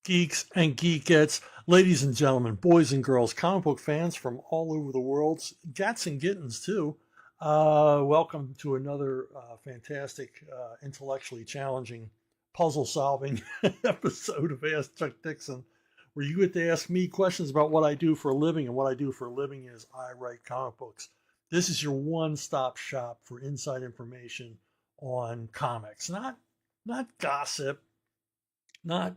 Geeks and geekettes, ladies and gentlemen, boys and girls, comic book fans from all over the world, gats and gittens too. Welcome to another fantastic, intellectually challenging, puzzle-solving episode of Ask Chuck Dixon, where you get to ask me questions about what I do for a living, and what I do for a living is I write comic books. This is your one-stop shop for inside information on comics, not gossip, not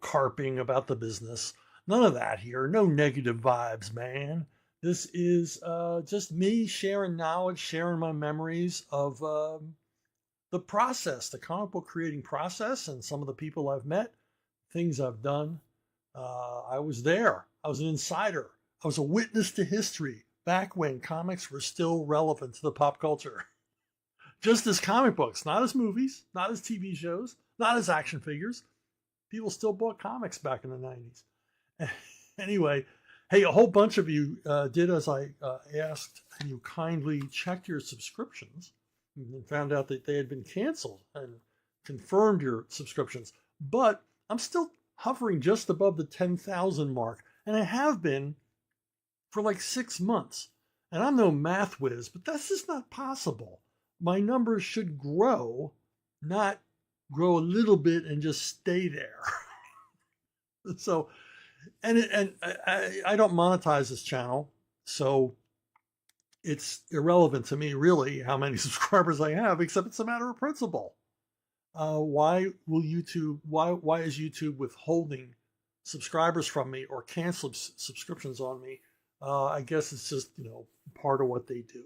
carping about the business. None of that here. No negative vibes, man. This is just me sharing knowledge, sharing my memories of the process, the comic book creating process, and some of the people I've met, things I've done. I was there. I was an insider. I was a witness to history back when comics were still relevant to the pop culture. Just as comic books, not as movies, not as TV shows, not as action figures. People still bought comics back in the 90s. Anyway, hey, a whole bunch of you did as I asked, and you kindly checked your subscriptions and found out that they had been canceled and confirmed your subscriptions. But I'm still hovering just above the 10,000 mark, and I have been for like 6 months. And I'm no math whiz, but that's just not possible. My numbers should grow, not grow a little bit and just stay there. So, and I don't monetize this channel, so it's irrelevant to me really how many subscribers I have, except it's a matter of principle. Why is YouTube withholding subscribers from me or cancel subscriptions on me? I guess it's just, part of what they do.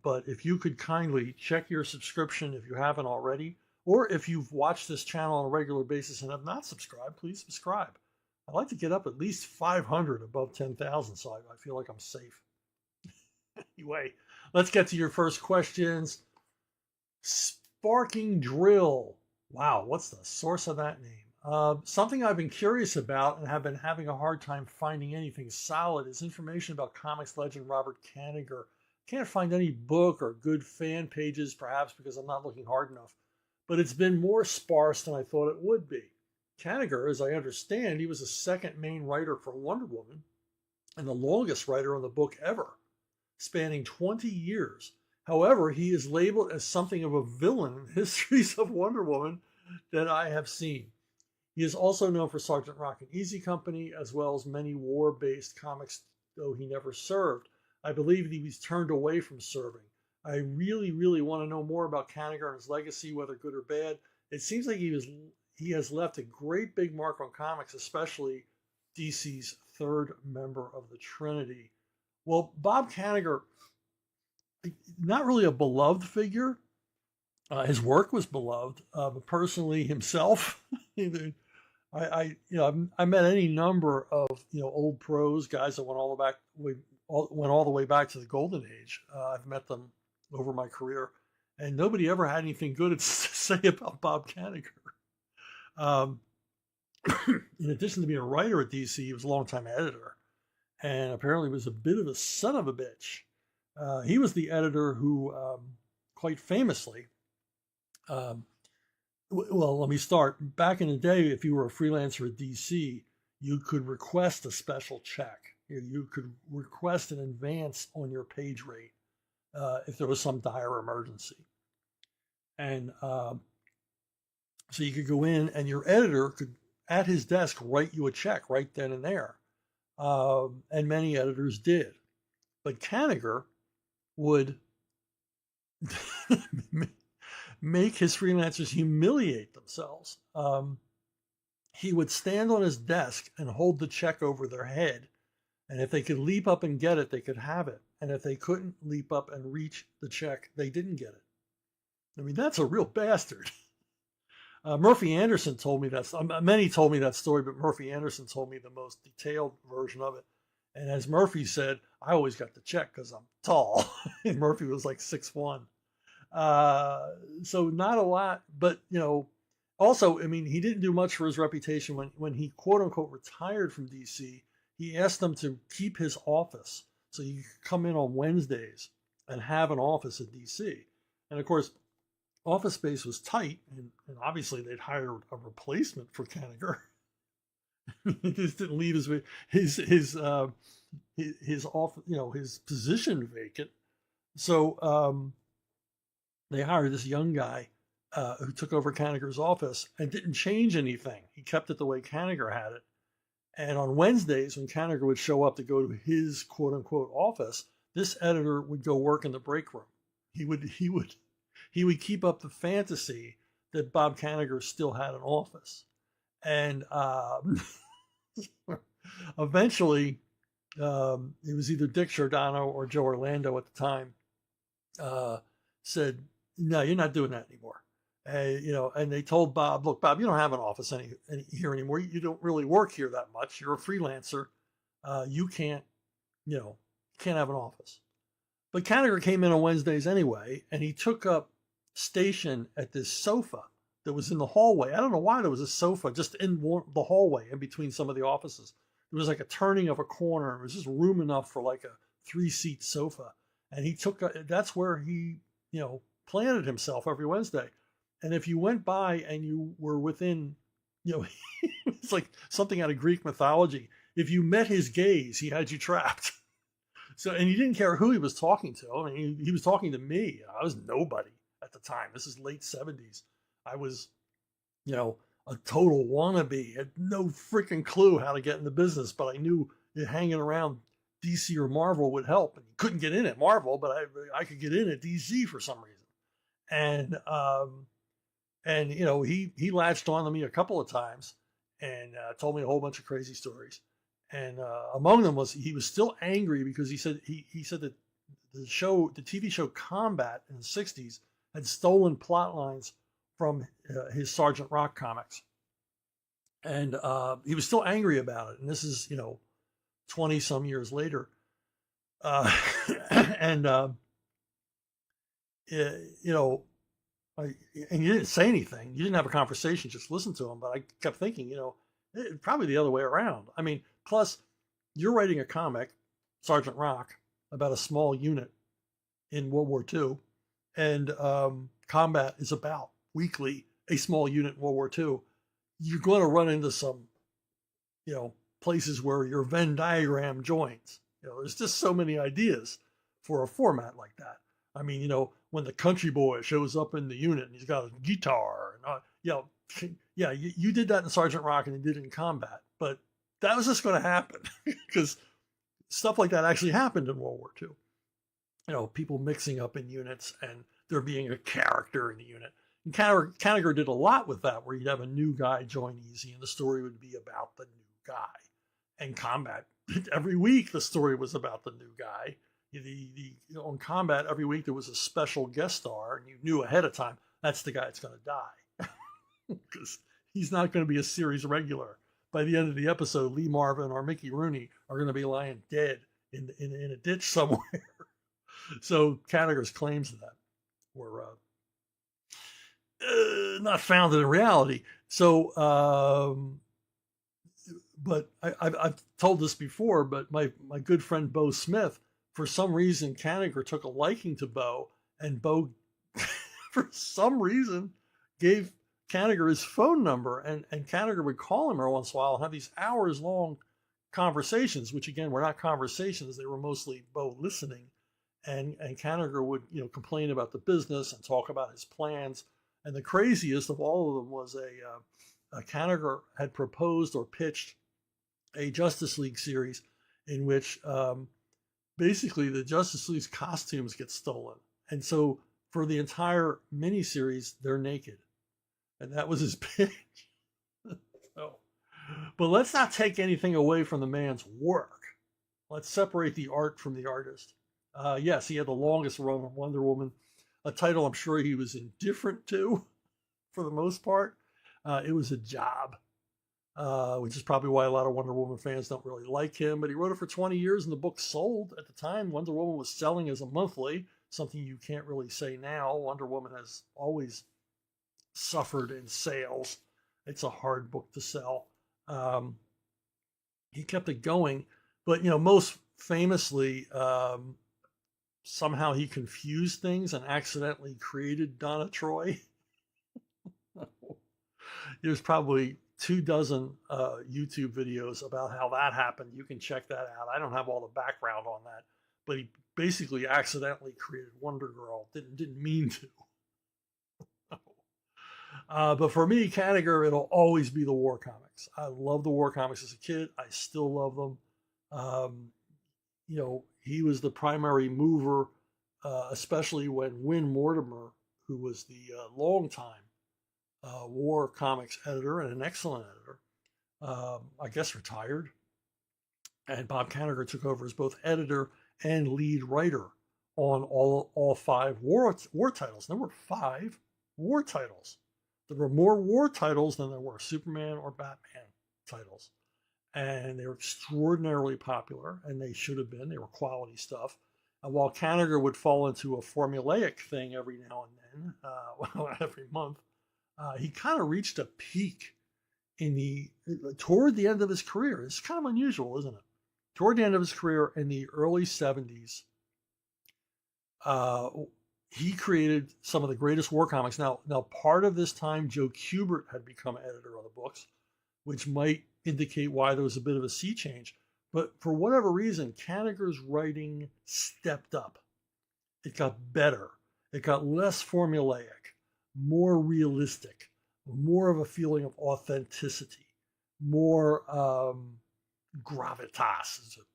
But if you could kindly check your subscription if you haven't already, or if you've watched this channel on a regular basis and have not subscribed, please subscribe. I'd like to get up at least 500 above 10,000, so I feel like I'm safe. Anyway, let's get to your first questions. Sparking Drill. Wow, what's the source of that name? Something I've been curious about and have been having a hard time finding anything solid is information about comics legend Robert Kanigher. Can't find any book or good fan pages, perhaps because I'm not looking hard enough. But it's been more sparse than I thought it would be. Kanigher, as I understand, he was the second main writer for Wonder Woman and the longest writer on the book ever, spanning 20 years. However, he is labeled as something of a villain in histories of Wonder Woman that I have seen. He is also known for Sergeant Rock and Easy Company, as well as many war-based comics, though he never served. I believe he was turned away from serving. I really, really want to know more about Kanigher and his legacy, whether good or bad. It seems like he has left a great big mark on comics, especially DC's third member of the Trinity. Well, Bob Kanigher, not really a beloved figure. His work was beloved, but personally himself, I met any number of old pros, guys that went all the way back to the Golden Age. I've met them over my career, and nobody ever had anything good to say about Bob Kanigher. In addition to being a writer at DC, he was a longtime editor, and apparently was a bit of a son of a bitch. He was the editor who, quite famously, well, let me start. Back in the day, if you were a freelancer at DC, you could request a special check. You could request an advance on your page rate if there was some dire emergency. And so you could go in and your editor could, at his desk, write you a check right then and there. And many editors did. But Kanigher would make his freelancers humiliate themselves. He would stand on his desk and hold the check over their head. And if they could leap up and get it, they could have it. And if they couldn't leap up and reach the check, they didn't get it. I mean, that's a real bastard. Murphy Anderson told me that. Many told me that story, but Murphy Anderson told me the most detailed version of it. And as Murphy said, I always got the check because I'm tall. And Murphy was like 6'1". So not a lot, but also, I mean, he didn't do much for his reputation when he quote unquote retired from DC. He asked them to keep his office so you could come in on Wednesdays and have an office at DC. And of course, office space was tight, and obviously they'd hired a replacement for Kanigher. He just didn't leave his off, his position vacant. So they hired this young guy who took over Kanigher's office and didn't change anything. He kept it the way Kanigher had it. And on Wednesdays, when Kanigher would show up to go to his quote unquote office, this editor would go work in the break room. He would keep up the fantasy that Bob Kanigher still had an office. And eventually, it was either Dick Giordano or Joe Orlando at the time, said, "No, you're not doing that anymore." And they told Bob, "Look, Bob, you don't have an office here anymore. You don't really work here that much. You're a freelancer. You can't have an office." But Kanigher came in on Wednesdays anyway, and he took up station at this sofa that was in the hallway. I don't know why there was a sofa just in the hallway in between some of the offices. It was like a turning of a corner. It was just room enough for like a 3-seat sofa. And that's where he, planted himself every Wednesday. And if you went by and you were within, it's like something out of Greek mythology. If you met his gaze, he had you trapped. So, and he didn't care who he was talking to. I mean, he was talking to me. I was nobody at the time. This is late 70s. I was, a total wannabe. Had no freaking clue how to get in the business, but I knew that hanging around DC or Marvel would help. And you couldn't get in at Marvel, but I could get in at DC for some reason. And he latched on to me a couple of times and told me a whole bunch of crazy stories. And among them was he was still angry because he said that the TV show Combat in the 60s had stolen plot lines from his Sergeant Rock comics. And he was still angry about it. And this is, 20 some years later. And you didn't say anything. You didn't have a conversation, just listen to him. But I kept thinking, probably the other way around. I mean, plus you're writing a comic, Sergeant Rock, about a small unit in World War II. And Combat is about weekly a small unit in World War II. You're going to run into some, places where your Venn diagram joins. There's just so many ideas for a format like that. I mean, when the country boy shows up in the unit and he's got a guitar, and you did that in Sergeant Rock and you did it in Combat, but that was just going to happen because stuff like that actually happened in World War II. People mixing up in units and there being a character in the unit. And Kanigher did a lot with that, where you'd have a new guy join Easy and the story would be about the new guy. And Combat, every week the story was about the new guy. On Combat, every week there was a special guest star, and you knew ahead of time that's the guy that's going to die because he's not going to be a series regular. By the end of the episode, Lee Marvin or Mickey Rooney are going to be lying dead in a ditch somewhere. So Kanigher's claims to that were not founded in reality. So, but I've told this before, but my good friend Bo Smith, for some reason, Kanigher took a liking to Bo, and Bo, for some reason, gave Kanigher his phone number, and Kanigher would call him every once in a while and have these hours-long conversations, which again were not conversations; they were mostly Bo listening, and Kanigher would complain about the business and talk about his plans. And the craziest of all of them was a Kanigher had proposed or pitched a Justice League series in which basically the Justice League's costumes get stolen. And so for the entire miniseries, they're naked. And that was his pitch. So, but let's not take anything away from the man's work. Let's separate the art from the artist. Yes, he had the longest run of Wonder Woman, a title I'm sure he was indifferent to for the most part. It was a job, which is probably why a lot of Wonder Woman fans don't really like him. But he wrote it for 20 years and the book sold. At the time, Wonder Woman was selling as a monthly, something you can't really say now. Wonder Woman has always suffered in sales. It's a hard book to sell. He kept it going, but most famously, somehow he confused things and accidentally created Donna Troy. There's probably 24 YouTube videos about how that happened. You can check that out. I don't have all the background on that, but he basically accidentally created Wonder Girl. Didn't mean to. But for me, Kanigher, it'll always be the war comics. I love the war comics as a kid. I still love them. He was the primary mover, especially when Win Mortimer, who was the longtime war comics editor and an excellent editor, I guess retired. And Bob Kanigher took over as both editor and lead writer on all 5 war titles. There were 5 war titles. There were more war titles than there were Superman or Batman titles. And they were extraordinarily popular, and they should have been. They were quality stuff. And while Kanigher would fall into a formulaic thing every now and then, every month, he kind of reached a peak toward the end of his career. It's kind of unusual, isn't it? Toward the end of his career in the early 70s, he created some of the greatest war comics. Now, part of this time, Joe Kubert had become editor of the books, which might indicate why there was a bit of a sea change. But for whatever reason, Kanigher's writing stepped up. It got better. It got less formulaic, more realistic, more of a feeling of authenticity, more gravitas is a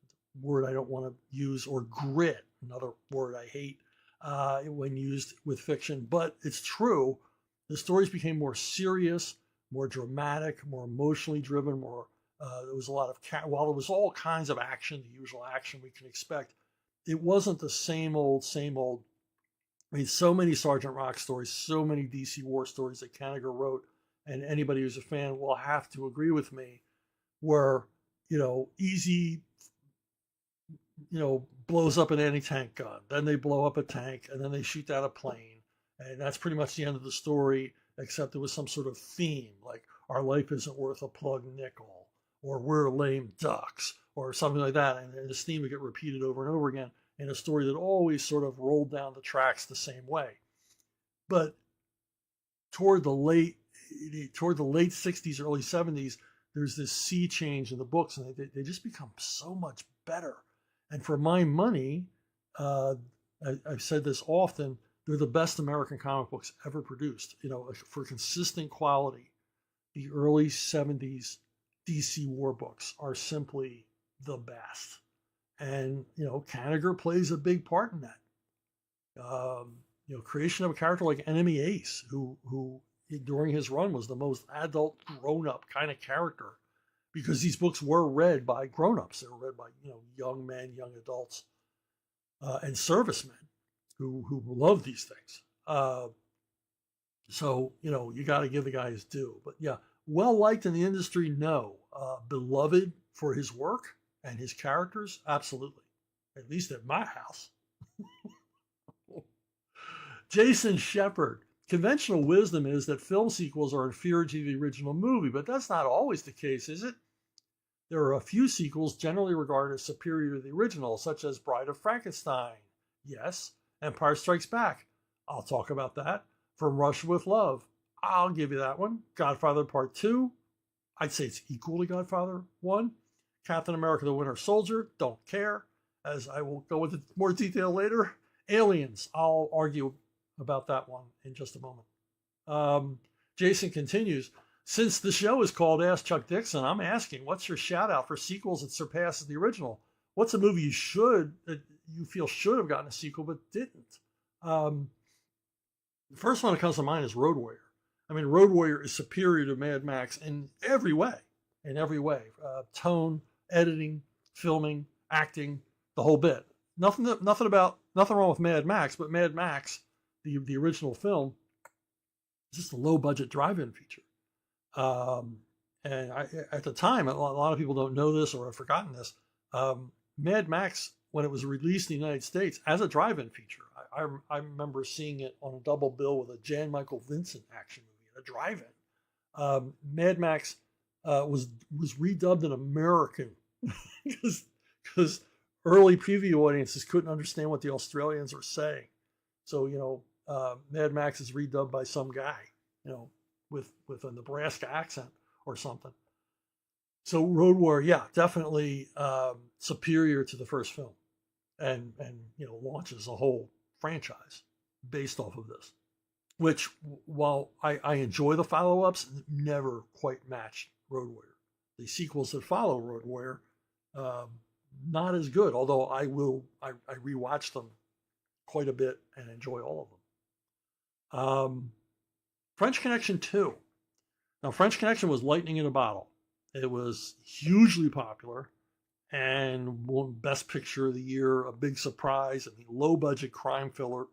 word I don't want to use, or grit, another word I hate when used with fiction. But it's true. The stories became more serious, more dramatic, more emotionally driven, there was a lot of, while there was all kinds of action, the usual action we can expect, it wasn't the same old. I mean, so many Sergeant Rock stories, so many DC war stories that Kanigher wrote, and anybody who's a fan will have to agree with me, were, easy, blows up an anti-tank gun, then they blow up a tank, and then they shoot down a plane, and that's pretty much the end of the story, except there was some sort of theme, like our life isn't worth a plug nickel, or we're lame ducks, or something like that, and this theme would get repeated over and over again in a story that always sort of rolled down the tracks the same way. But toward the late 60s, early 70s, there's this sea change in the books, and they just become so much better. And for my money, I've said this often, they're the best American comic books ever produced. For consistent quality, the early 70s DC war books are simply the best. And, Kanigher plays a big part in that. Creation of a character like Enemy Ace, who during his run was the most adult, grown-up kind of character, because these books were read by grown-ups. They were read by, young men, young adults, and servicemen who love these things. So, you got to give the guy his due. But yeah, well-liked in the industry, no. Beloved for his work and his characters, absolutely. At least at my house. Jason Shepard. Conventional wisdom is that film sequels are inferior to the original movie, but that's not always the case, is it? There are a few sequels generally regarded as superior to the original, such as Bride of Frankenstein. Yes. Empire Strikes Back. I'll talk about that. From Russia with Love. I'll give you that one. Godfather Part 2. I'd say it's equal to Godfather 1. Captain America the Winter Soldier. Don't care, as I will go into more detail later. Aliens. I'll argue about that one in just a moment. Jason continues, since the show is called Ask Chuck Dixon, I'm asking, what's your shout out for sequels that surpasses the original? What's a movie that you feel should have gotten a sequel but didn't? The first one that comes to mind is Road Warrior. I mean, Road Warrior is superior to Mad Max in every way. Tone, editing, filming, acting, the whole bit. Nothing wrong with Mad Max, but Mad Max, the original film, is just a low budget drive-in feature. At the time, a lot of people don't know this or have forgotten this. Mad Max, when it was released in the United States as a drive-in feature, I remember seeing it on a double bill with a Jan Michael Vincent action movie at a drive-in. Mad Max was redubbed in American because early preview audiences couldn't understand what the Australians were saying. So, Mad Max is redubbed by some guy, with a Nebraska accent or something. So Road Warrior, yeah, definitely superior to the first film, and launches a whole franchise based off of this. Which, while I enjoy the follow-ups, never quite matched Road Warrior. The sequels that follow Road Warrior, not as good. Although I rewatch them quite a bit and enjoy all of them. French Connection 2. Now, French Connection was lightning in a bottle. It was hugely popular and won Best Picture of the Year, a big surprise. I mean, low-budget crime thriller,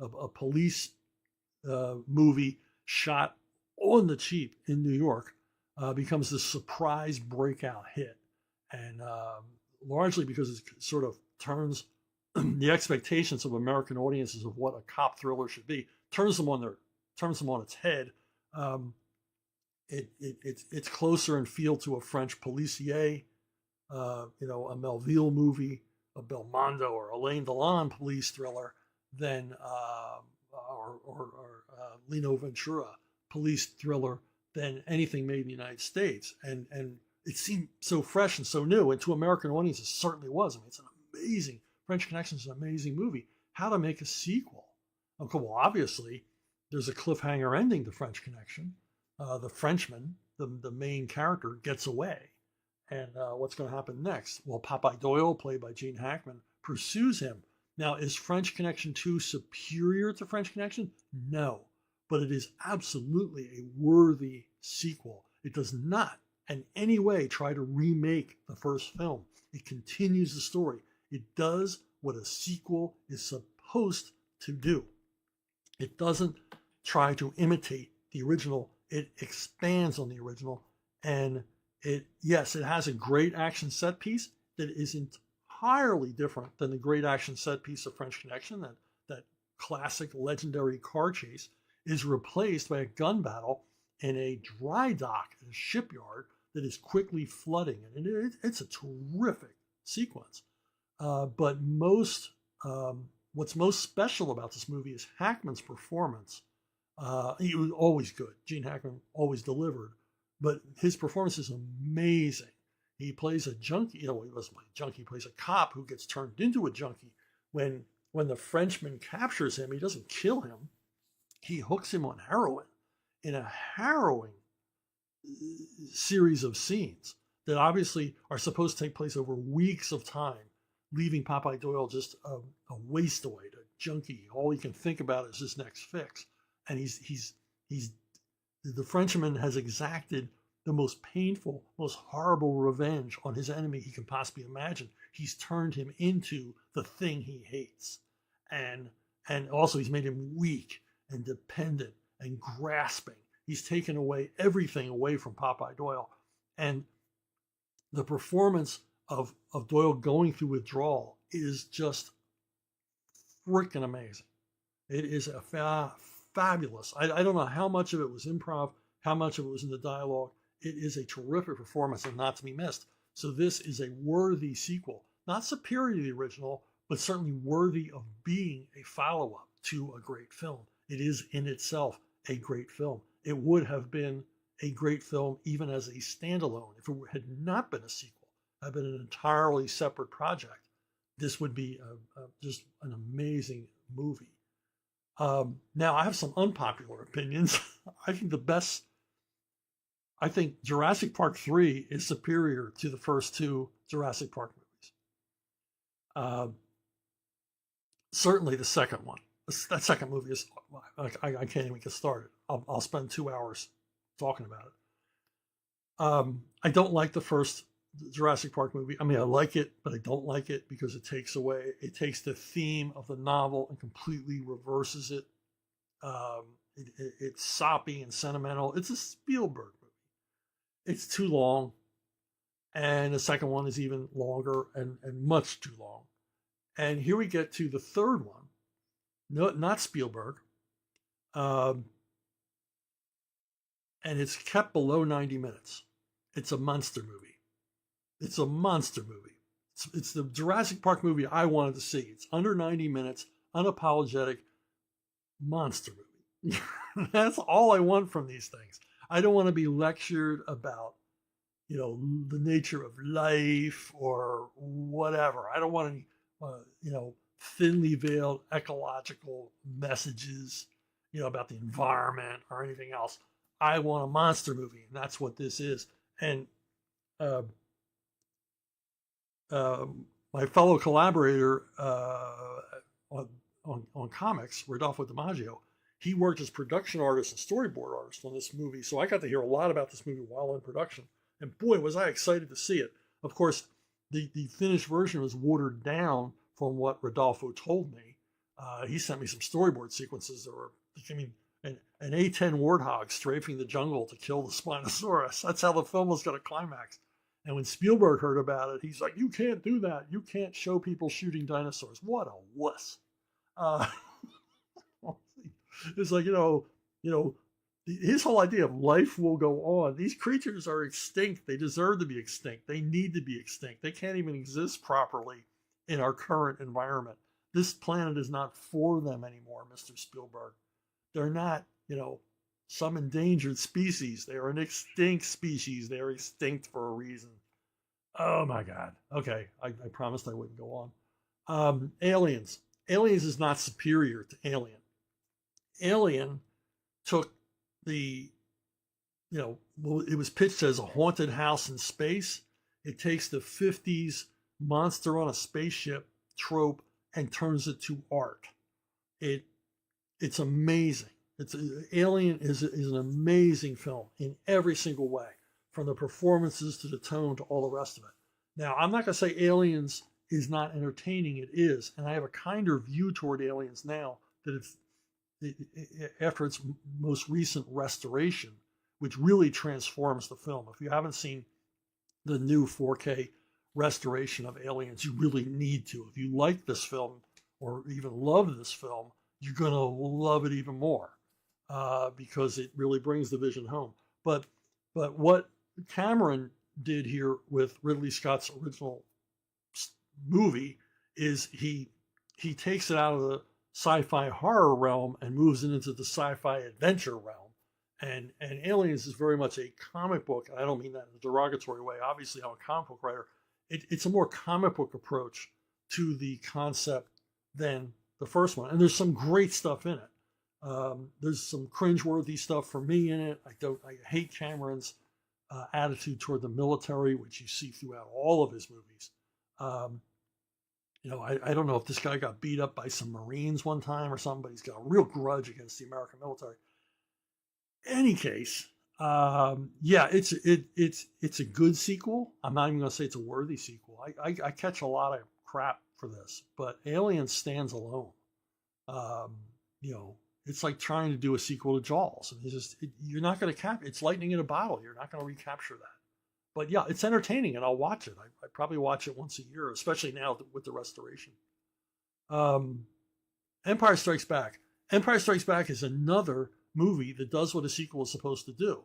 a police movie shot on the cheap in New York, becomes this surprise breakout hit. And largely because it sort of turns the expectations of American audiences of what a cop thriller should be, turns them on its head. It's closer in feel to a French policier, a Melville movie, a Belmondo or Alain Delon police thriller than or Lino Ventura police thriller than anything made in the United States. And it seemed so fresh and so new, and to American audiences it certainly was. I mean, it's an amazing French Connection is an amazing movie. How to make a sequel? Okay, well, obviously there's a cliffhanger ending to French Connection. The Frenchman, the main character, gets away. And what's going to happen next? Well, Popeye Doyle, played by Gene Hackman, pursues him. Now, is French Connection 2 superior to French Connection? No, but it is absolutely a worthy sequel. It does not in any way try to remake the first film. It continues the story. It does what a sequel is supposed to do. It doesn't try to imitate the original. It expands on the original, and it has a great action set piece that is entirely different than the great action set piece of French Connection. That classic legendary car chase is replaced by a gun battle in a dry dock in a shipyard that is quickly flooding, and it's a terrific sequence. But what's most special about this movie is Hackman's performance. He was always good. Gene Hackman always delivered, but his performance is amazing. He plays a junkie. He wasn't a junkie. He plays a cop who gets turned into a junkie. When the Frenchman captures him, he doesn't kill him. He hooks him on heroin in a harrowing series of scenes that obviously are supposed to take place over weeks of time, leaving Popeye Doyle just a waste-away, a junkie. All he can think about is his next fix. And the Frenchman has exacted the most painful, most horrible revenge on his enemy he can possibly imagine. He's turned him into the thing he hates. And also he's made him weak and dependent and grasping. He's taken away everything away from Popeye Doyle. And the performance of Doyle going through withdrawal is just freaking amazing. It is fabulous. I don't know how much of it was improv, how much of it was in the dialogue. It is a terrific performance and not to be missed. So this is a worthy sequel, not superior to the original, but certainly worthy of being a follow-up to a great film. It is in itself a great film. It would have been a great film even as a standalone if it had not been a sequel, had been an entirely separate project. This would be just an amazing movie. Now, I have some unpopular opinions. I think Jurassic Park 3 is superior to the first two Jurassic Park movies. Certainly the second one. That second movie is, I can't even get started. I'll spend 2 hours talking about it. I don't like the first Jurassic Park movie. I mean, I like it, but I don't like it because it takes the theme of the novel and completely reverses it. It's soppy and sentimental. It's a Spielberg movie. It's too long. And the second one is even longer and much too long. And here we get to the third one. No, not Spielberg. And it's kept below 90 minutes. It's a monster movie. It's the Jurassic Park movie I wanted to see. It's under 90 minutes, unapologetic monster movie. That's all I want from these things. I don't want to be lectured about, the nature of life or whatever. I don't want any, thinly veiled ecological messages, about the environment or anything else. I want a monster movie, and that's what this is. And uh, my fellow collaborator on comics, Rodolfo DiMaggio, he worked as production artist and storyboard artist on this movie. So I got to hear a lot about this movie while in production. And boy, was I excited to see it. Of course, the finished version was watered down from what Rodolfo told me. He sent me some storyboard sequences that were, an A-10 warthog strafing the jungle to kill the Spinosaurus. That's how the film was going to climax. And when Spielberg heard about it, he's like, "You can't do that. You can't show people shooting dinosaurs." What a wuss. It's like, his whole idea of life will go on. These creatures are extinct. They deserve to be extinct. They need to be extinct. They can't even exist properly in our current environment. This planet is not for them anymore, Mr. Spielberg. They're not, some endangered species. They are an extinct species. They're extinct for a reason. Oh my God. Okay, I promised I wouldn't go on. Aliens. Aliens is not superior to Alien. Alien took it was pitched as a haunted house in space. It takes the 50s monster on a spaceship trope and turns it to art. It's amazing. Alien is an amazing film in every single way, from the performances to the tone to all the rest of it. Now, I'm not going to say Aliens is not entertaining. It is, and I have a kinder view toward Aliens now that after its most recent restoration, which really transforms the film. If you haven't seen the new 4K restoration of Aliens, you really need to. If you like this film or even love this film, you're going to love it even more because it really brings the vision home. But what Cameron did here with Ridley Scott's original movie is he takes it out of the sci-fi horror realm and moves it into the sci-fi adventure realm. And Aliens is very much a comic book. I don't mean that in a derogatory way. Obviously, I'm a comic book writer. It's a more comic book approach to the concept than the first one. And there's some great stuff in it. There's some cringeworthy stuff for me in it. I hate Cameron's attitude toward the military, which you see throughout all of his movies. I don't know if this guy got beat up by some Marines one time or something, but he's got a real grudge against the American military. Any case, it's a good sequel. I'm not even going to say it's a worthy sequel. I catch a lot of crap for this, but Alien stands alone. It's like trying to do a sequel to Jaws. You're not going to it's lightning in a bottle. You're not going to recapture that. But yeah, it's entertaining, and I'll watch it. I probably watch it once a year, especially now with the restoration. Empire Strikes Back. Empire Strikes Back is another movie that does what a sequel is supposed to do.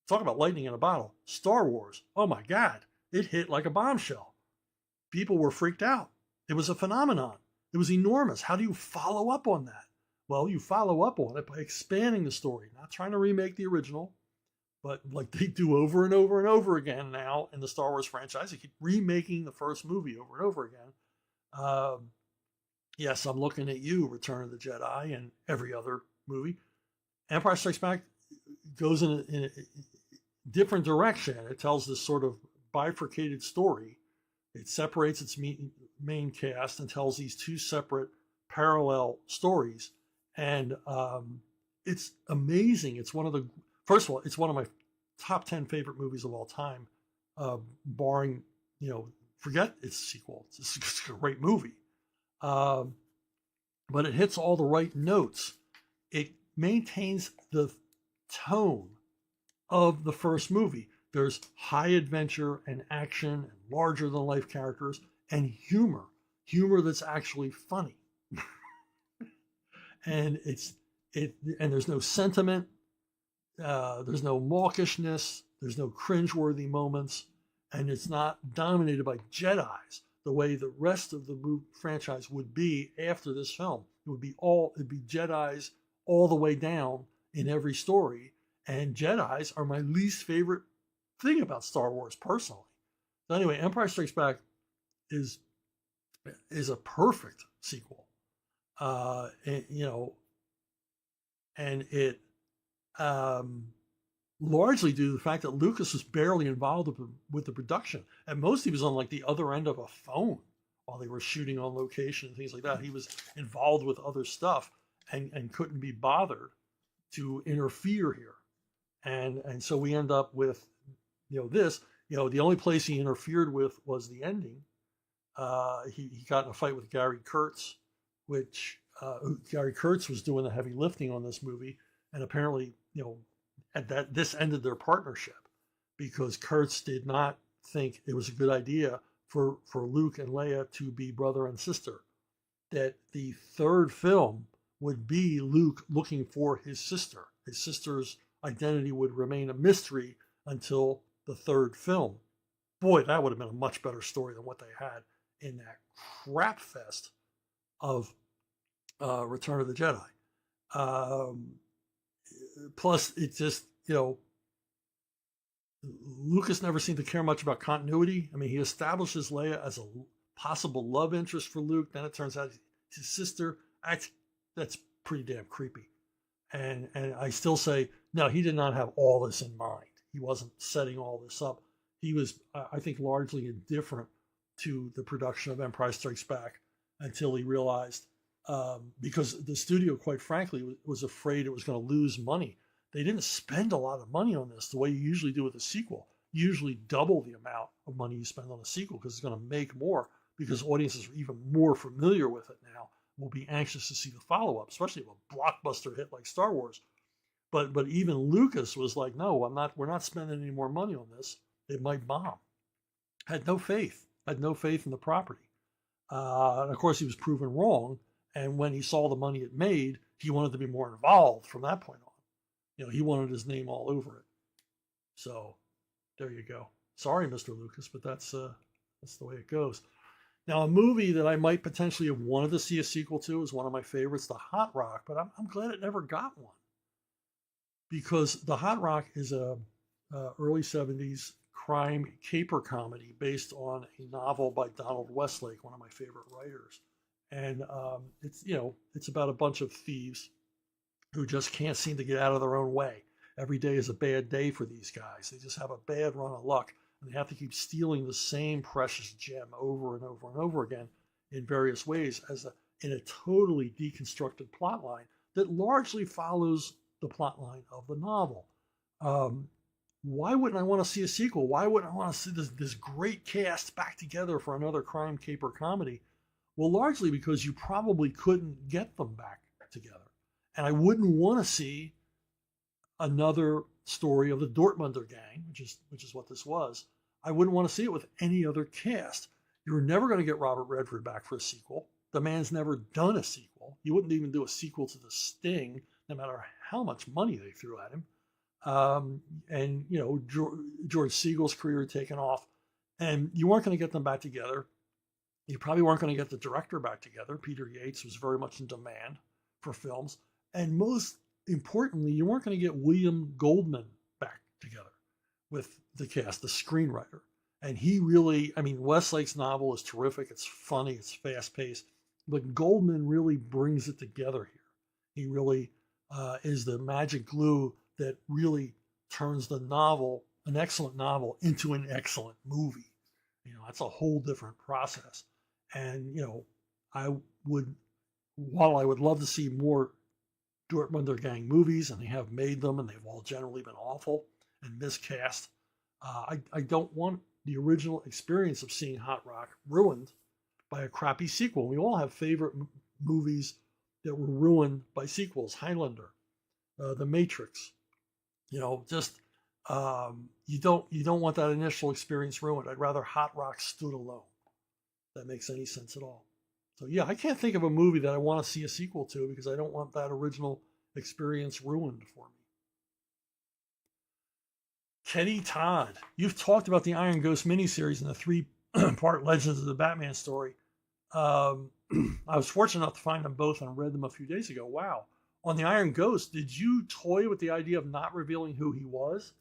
Talk about lightning in a bottle. Star Wars. Oh my God. It hit like a bombshell. People were freaked out. It was a phenomenon. It was enormous. How do you follow up on that? Well, you follow up on it by expanding the story, not trying to remake the original, but like they do over and over and over again now in the Star Wars franchise. They keep remaking the first movie over and over again. Yes, I'm looking at you, Return of the Jedi, and every other movie. Empire Strikes Back goes in a different direction. It tells this sort of bifurcated story. It separates its main cast and tells these two separate parallel stories. And it's amazing. It's first of all, it's one of my top 10 favorite movies of all time, barring, forget its sequel. It's a great movie. But it hits all the right notes. It maintains the tone of the first movie. There's high adventure and action and larger than life characters and humor that's actually funny. And there's no sentiment. There's no mawkishness. There's no cringeworthy moments. and it's not dominated by Jedis the way the rest of the franchise would be after this film. It'd be Jedis all the way down in every story, and Jedis are my least favorite thing about Star Wars personally. So anyway, Empire Strikes Back is a perfect sequel, and, and it largely due to the fact that Lucas was barely involved with the production. At most, he was on like the other end of a phone while they were shooting on location and things like that. He was involved with other stuff and couldn't be bothered to interfere here. And so we end up with, this. The only place he interfered with was the ending. He got in a fight with Gary Kurtz, which Gary Kurtz was doing the heavy lifting on this movie, and apparently, this ended their partnership because Kurtz did not think it was a good idea for Luke and Leia to be brother and sister. That the third film would be Luke looking for his sister. His sister's identity would remain a mystery until the third film. Boy, that would have been a much better story than what they had in that crap fest of Return of the Jedi. Plus, it just, Lucas never seemed to care much about continuity. I mean, he establishes Leia as a possible love interest for Luke. Then it turns out his sister. That's pretty damn creepy. And I still say, no, he did not have all this in mind. He wasn't setting all this up. He was, I think, largely indifferent to the production of Empire Strikes Back until he realized, because the studio, quite frankly, was afraid it was going to lose money. They didn't spend a lot of money on this the way you usually do with a sequel. You usually double the amount of money you spend on a sequel because it's going to make more, because audiences are even more familiar with it now, will be anxious to see the follow-up, especially a blockbuster hit like Star Wars. But even Lucas was like, no, we're not spending any more money on this. It might bomb. Had no faith in the property. And of course, he was proven wrong. And when he saw the money it made, he wanted to be more involved from that point on. He wanted his name all over it. So there you go. Sorry, Mr. Lucas, but that's the way it goes. Now, a movie that I might potentially have wanted to see a sequel to is one of my favorites, The Hot Rock, but I'm glad it never got one. Because The Hot Rock is a early 70s crime caper comedy based on a novel by Donald Westlake, one of my favorite writers. And it's about a bunch of thieves who just can't seem to get out of their own way. Every day is a bad day for these guys. They just have a bad run of luck, and they have to keep stealing the same precious gem over and over and over again in various ways in a totally deconstructed plot line that largely follows the plot line of the novel. Why wouldn't I want to see a sequel? Why wouldn't I want to see this great cast back together for another crime caper comedy? Well, largely because you probably couldn't get them back together. And I wouldn't want to see another story of the Dortmunder gang, which is what this was. I wouldn't want to see it with any other cast. You're never going to get Robert Redford back for a sequel. The man's never done a sequel. You wouldn't even do a sequel to The Sting, no matter how much money they threw at him. And George Segal's career had taken off, and you weren't going to get them back together. You probably weren't going to get the director back together. Peter Yates was very much in demand for films. And most importantly, you weren't going to get William Goldman back together with the cast, the screenwriter. And he really, Westlake's novel is terrific. It's funny, it's fast-paced. But Goldman really brings it together here. He really is the magic glue that really turns the novel, an excellent novel, into an excellent movie. That's a whole different process. And, while I would love to see more Dortmunder gang movies, and they have made them, and they've all generally been awful and miscast, I don't want the original experience of seeing Hot Rock ruined by a crappy sequel. We all have favorite movies that were ruined by sequels. Highlander, The Matrix. You don't want that initial experience ruined. I'd rather Hot Rock stood alone. If that makes any sense at all. So yeah, I can't think of a movie that I want to see a sequel to because I don't want that original experience ruined for me. Kenny Todd, you've talked about the Iron Ghost miniseries and the three-part Legends of the Batman story. I was fortunate enough to find them both and read them a few days ago. Wow. On the Iron Ghost, did you toy with the idea of not revealing who he was?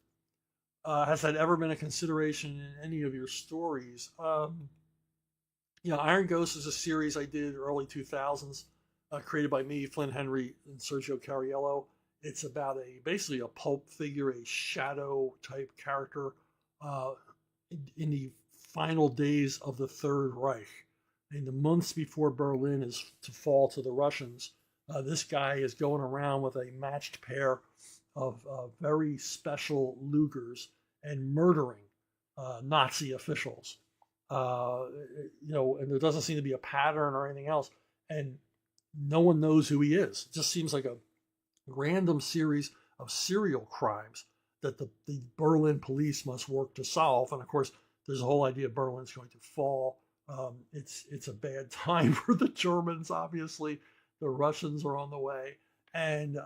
Has that ever been a consideration in any of your stories? Iron Ghost is a series I did early 2000s, created by me, Flynn Henry, and Sergio Cariello. It's about basically a pulp figure, a shadow type character in the final days of the Third Reich. In the months before Berlin is to fall to the Russians, this guy is going around with a matched pair of very special Lugers and murdering Nazi officials. And there doesn't seem to be a pattern or anything else. And no one knows who he is. It just seems like a random series of serial crimes that the Berlin police must work to solve. And of course, there's a whole idea Berlin's going to fall. It's a bad time for the Germans, obviously. The Russians are on the way. And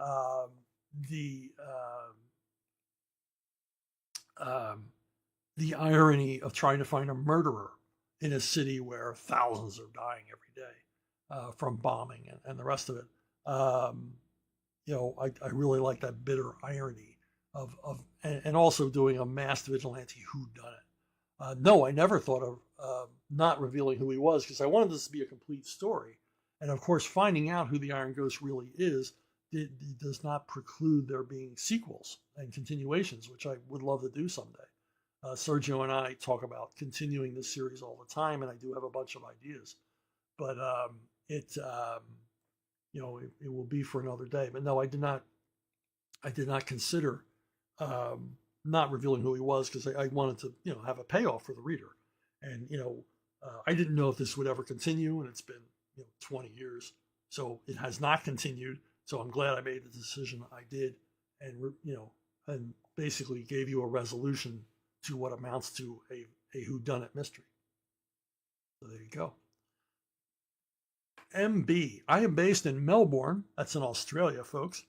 the irony of trying to find a murderer in a city where thousands are dying every day from bombing and the rest of it. I really like that bitter irony and also doing a masked vigilante whodunit. No, I never thought of not revealing who he was because I wanted this to be a complete story. And of course, finding out who the Iron Ghost really is it does not preclude there being sequels and continuations, which I would love to do someday. Sergio and I talk about continuing this series all the time, and I do have a bunch of ideas. But it will be for another day. But no, I did not consider not revealing who he was because I wanted to have a payoff for the reader. And I didn't know if this would ever continue, and it's been 20 years, so it has not continued. So I'm glad I made the decision I did, and basically gave you a resolution to what amounts to a whodunit mystery. So there you go. MB, I am based in Melbourne, that's in Australia, folks,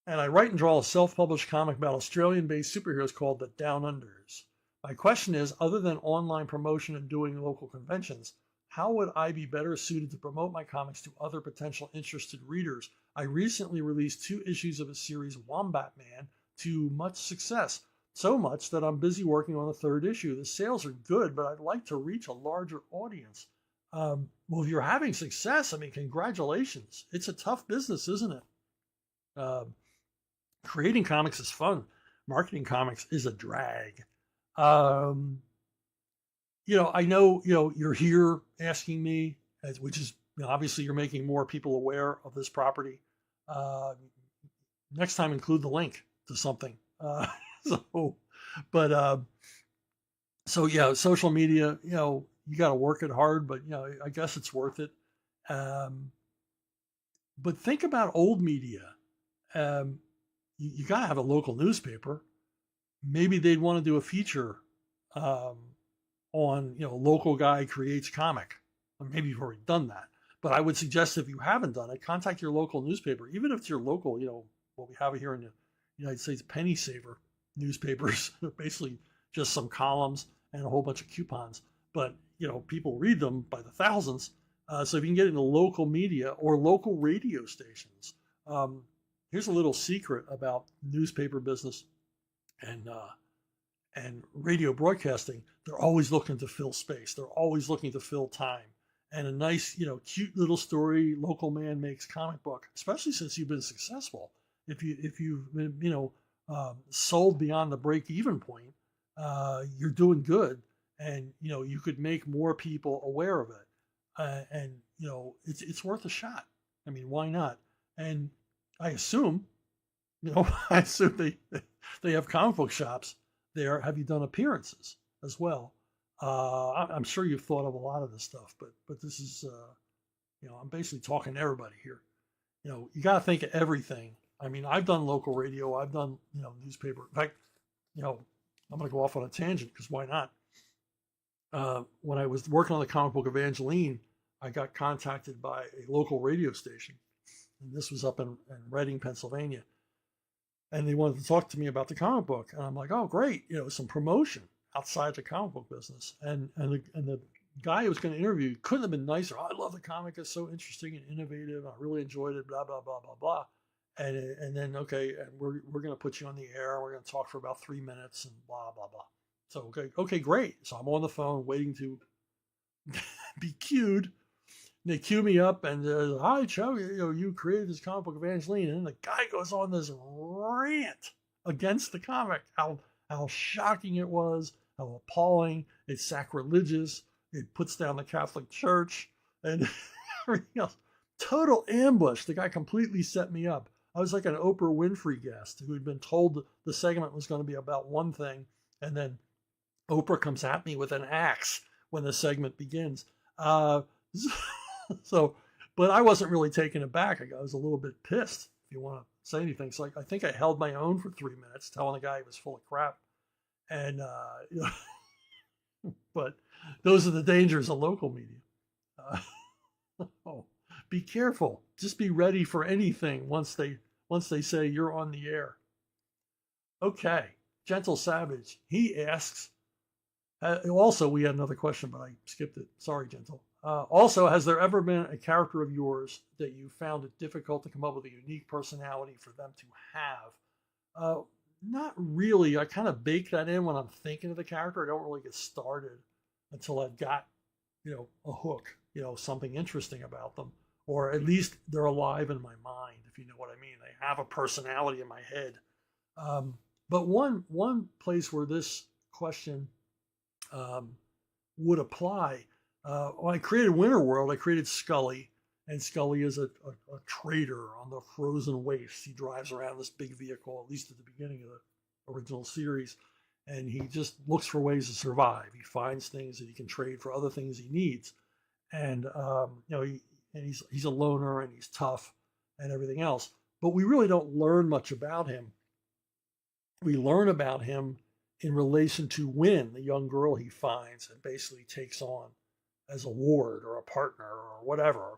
and I write and draw a self-published comic about Australian-based superheroes called the Down Unders. My question is, other than online promotion and doing local conventions, how would I be better suited to promote my comics to other potential interested readers? I recently released 2 issues of a series, Wombat Man, to much success. So much that I'm busy working on the 3rd issue. The sales are good, but I'd like to reach a larger audience. Well, if you're having success, congratulations. It's a tough business, isn't it? Creating comics is fun. Marketing comics is a drag. I know, you're here asking me, which is, obviously you're making more people aware of this property. Next time, include the link to something. Social media, you got to work it hard, but, I guess it's worth it. But think about old media. You got to have a local newspaper. Maybe they'd want to do a feature on, local guy creates comic. Or maybe you've already done that. But I would suggest if you haven't done it, contact your local newspaper. Even if it's your local, what we have here in the United States, penny saver newspapers, basically just some columns and a whole bunch of coupons. But, people read them by the thousands. So if you can get into local media or local radio stations, here's a little secret about newspaper business and radio broadcasting. They're always looking to fill space. They're always looking to fill time. And a nice, cute little story, local man makes comic book, especially since you've been successful. If you've been, sold beyond the break-even point, you're doing good, and you could make more people aware of it, and it's worth a shot. Why not? And I assume, they have comic book shops there. Have you done appearances as well? I'm sure you've thought of a lot of this stuff, but this is, I'm basically talking to everybody here. You got to think of everything. I've done local radio. I've done, newspaper. In fact, I'm going to go off on a tangent because why not? When I was working on the comic book Evangeline, I got contacted by a local radio station. And this was up in Reading, Pennsylvania. and they wanted to talk to me about the comic book. And I'm like, oh, great, some promotion outside the comic book business. And the guy who was going to interview couldn't have been nicer. Oh, I love the comic; it's so interesting and innovative. I really enjoyed it. Blah blah blah blah blah. And then okay, and we're going to put you on the air. We're going to talk for about 3 minutes and blah blah blah. So okay, great. So I'm on the phone waiting to be cued. And they cue me up and hi, Chuck, you created this comic book Evangeline. And then the guy goes on this rant against the comic, how shocking it was, how appalling, it's sacrilegious, it puts down the Catholic Church, and everything else. Total ambush. The guy completely set me up. I was like an Oprah Winfrey guest who had been told the segment was going to be about one thing, and then Oprah comes at me with an axe when the segment begins. So, but I wasn't really taken aback. I was a little bit pissed, if you want to say anything. So I think I held my own for 3 minutes, telling the guy he was full of crap. And, but those are the dangers of local media. Oh, be careful. Just be ready for anything once they say you're on the air. Okay, Gentle Savage. He asks. Also, we had another question, but I skipped it. Sorry, Gentle. Also, has there ever been a character of yours that you found it difficult to come up with a unique personality for them to have? Not really. I kind of bake that in when I'm thinking of the character. I don't really get started until I've got, a hook, something interesting about them, or at least they're alive in my mind, if you know what I mean. They have a personality in my head. But one place where this question would apply. When I created Winterworld, I created Scully, and Scully is a trader on the frozen wastes. He drives around this big vehicle, at least at the beginning of the original series, and he just looks for ways to survive. He finds things that he can trade for other things he needs, and he's a loner and he's tough and everything else. But we really don't learn much about him. We learn about him in relation to Wynn, the young girl he finds and basically takes on as a ward or a partner or whatever.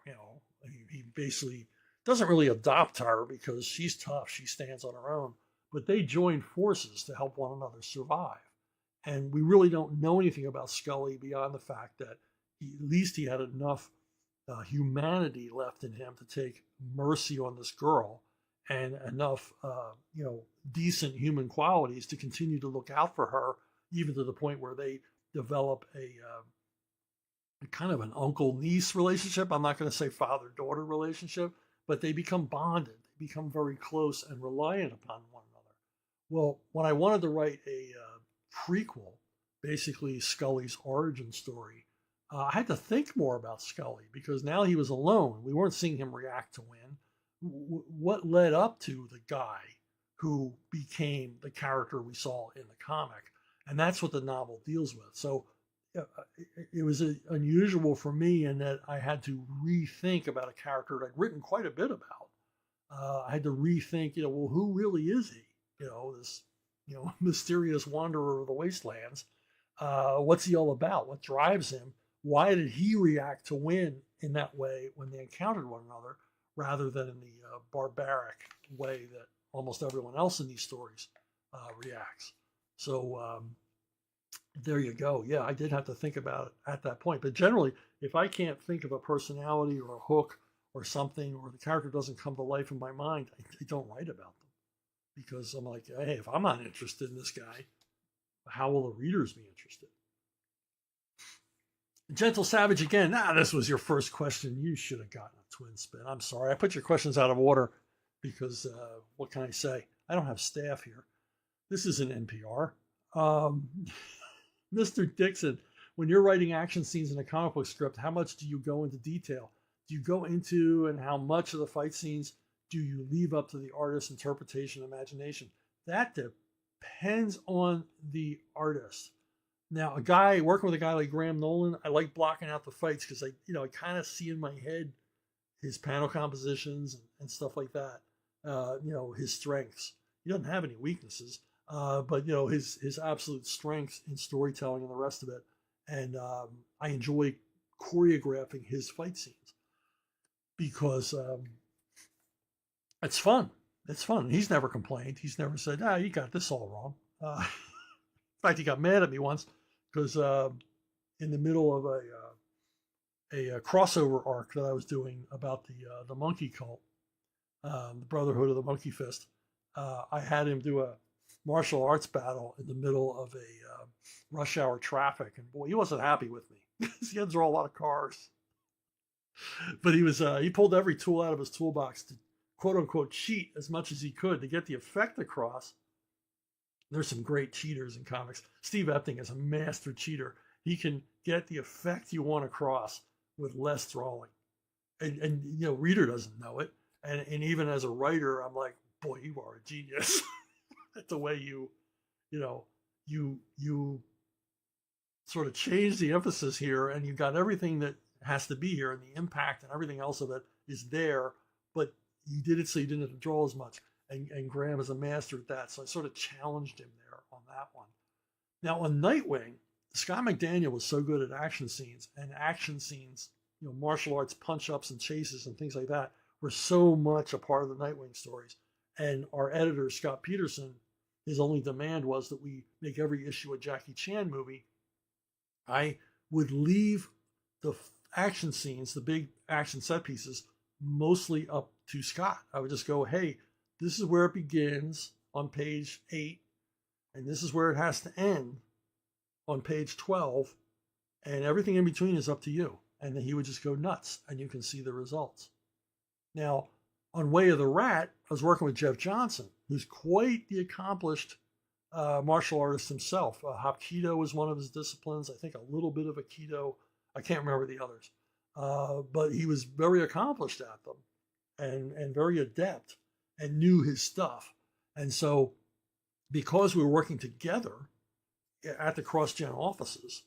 He basically doesn't really adopt her because she's tough. She stands on her own. But they join forces to help one another survive. And we really don't know anything about Scully beyond the fact that at least he had enough humanity left in him to take mercy on this girl and enough, decent human qualities to continue to look out for her, even to the point where they develop a kind of an uncle-niece relationship. I'm not going to say father-daughter relationship, but they become bonded. They become very close and reliant upon one another. Well, when I wanted to write a prequel, basically Scully's origin story, I had to think more about Scully because now he was alone. We weren't seeing him react to Wynn. What led up to the guy who became the character we saw in the comic? And that's what the novel deals with. So it was unusual for me in that I had to rethink about a character that I'd written quite a bit about. I had to rethink, well, who really is he? This, mysterious wanderer of the wastelands. What's he all about? What drives him? Why did he react to Wynn in that way when they encountered one another, rather than in the barbaric way that almost everyone else in these stories reacts? So there you go. Yeah, I did have to think about it at that point. But generally, if I can't think of a personality or a hook or something, or the character doesn't come to life in my mind, I don't write about them. Because I'm like, hey, if I'm not interested in this guy, how will the readers be interested? Gentle Savage again. This was your first question. You should have gotten a twin spin. I'm sorry. I put your questions out of order because what can I say? I don't have staff here. This isn't NPR. Mr. Dixon, when you're writing action scenes in a comic book script, how much do you go into detail? Do you go into, and how much of the fight scenes do you leave up to the artist's interpretation and imagination? That depends on the artist. Now, working with a guy like Graham Nolan, I like blocking out the fights because I kind of see in my head his panel compositions and stuff like that. His strengths. He doesn't have any weaknesses, but his absolute strengths in storytelling and the rest of it. And I enjoy choreographing his fight scenes because it's fun. It's fun. He's never complained. He's never said, "Ah, you got this all wrong." In fact, he got mad at me once because in the middle of a crossover arc that I was doing about the monkey cult, the Brotherhood of the Monkey Fist, I had him do a martial arts battle in the middle of a rush hour traffic, and boy, he wasn't happy with me because he had to draw a lot of cars. But he pulled every tool out of his toolbox to quote unquote cheat as much as he could to get the effect across. There's some great cheaters in comics. Steve Epting is a master cheater. He can get the effect you want across with less drawing. And reader doesn't know it. And even as a writer, I'm like, boy, you are a genius. That's the way you sort of change the emphasis here, and you got everything that has to be here, and the impact and everything else of it is there, but you did it so you didn't have to draw as much. And Graham is a master at that. So I sort of challenged him there on that one. Now on Nightwing, Scott McDaniel was so good at action scenes, martial arts punch-ups and chases and things like that were so much a part of the Nightwing stories. And our editor, Scott Peterson, his only demand was that we make every issue a Jackie Chan movie. I would leave the action scenes, the big action set pieces, mostly up to Scott. I would just go, hey, this is where it begins on page 8, and this is where it has to end on page 12, and everything in between is up to you. And then he would just go nuts, and you can see the results. Now, on Way of the Rat, I was working with Jeff Johnson, who's quite the accomplished martial artist himself. Hapkido was one of his disciplines. I think a little bit of Aikido. I can't remember the others. But he was very accomplished at them and very adept and knew his stuff. And so because we were working together at the CrossGen offices,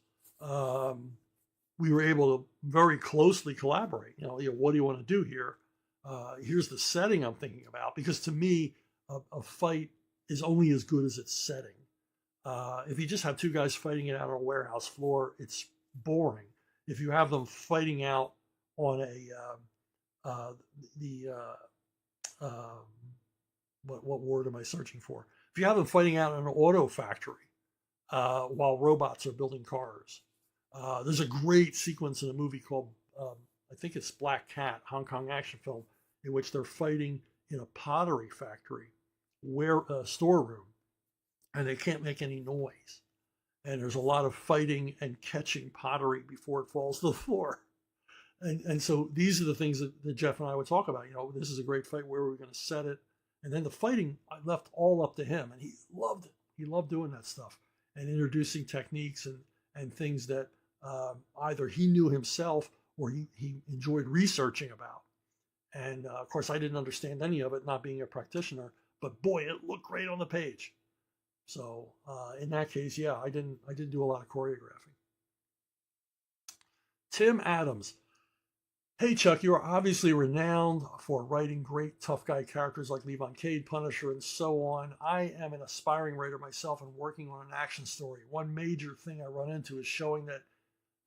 we were able to very closely collaborate. What do you want to do here? Here's the setting I'm thinking about. Because to me, a fight is only as good as its setting. If you just have two guys fighting it out on a warehouse floor, it's boring. If you have them fighting out on what word am I searching for? If you have them fighting out in an auto factory while robots are building cars, there's a great sequence in a movie called, I think it's Black Cat, Hong Kong action film, in which they're fighting in a pottery factory, storeroom, and they can't make any noise. And there's a lot of fighting and catching pottery before it falls to the floor. And so these are the things that Jeff and I would talk about. This is a great fight. Where are we going to set it? And then the fighting, I left all up to him, and he loved it. He loved doing that stuff and introducing techniques and things that either he knew himself or he enjoyed researching about. And of course, I didn't understand any of it, not being a practitioner. But boy, it looked great on the page. So in that case, yeah, I didn't do a lot of choreographing. Tim Adams. Hey, Chuck, you are obviously renowned for writing great tough guy characters like Levon Cade, Punisher, and so on. I am an aspiring writer myself and working on an action story. One major thing I run into is showing that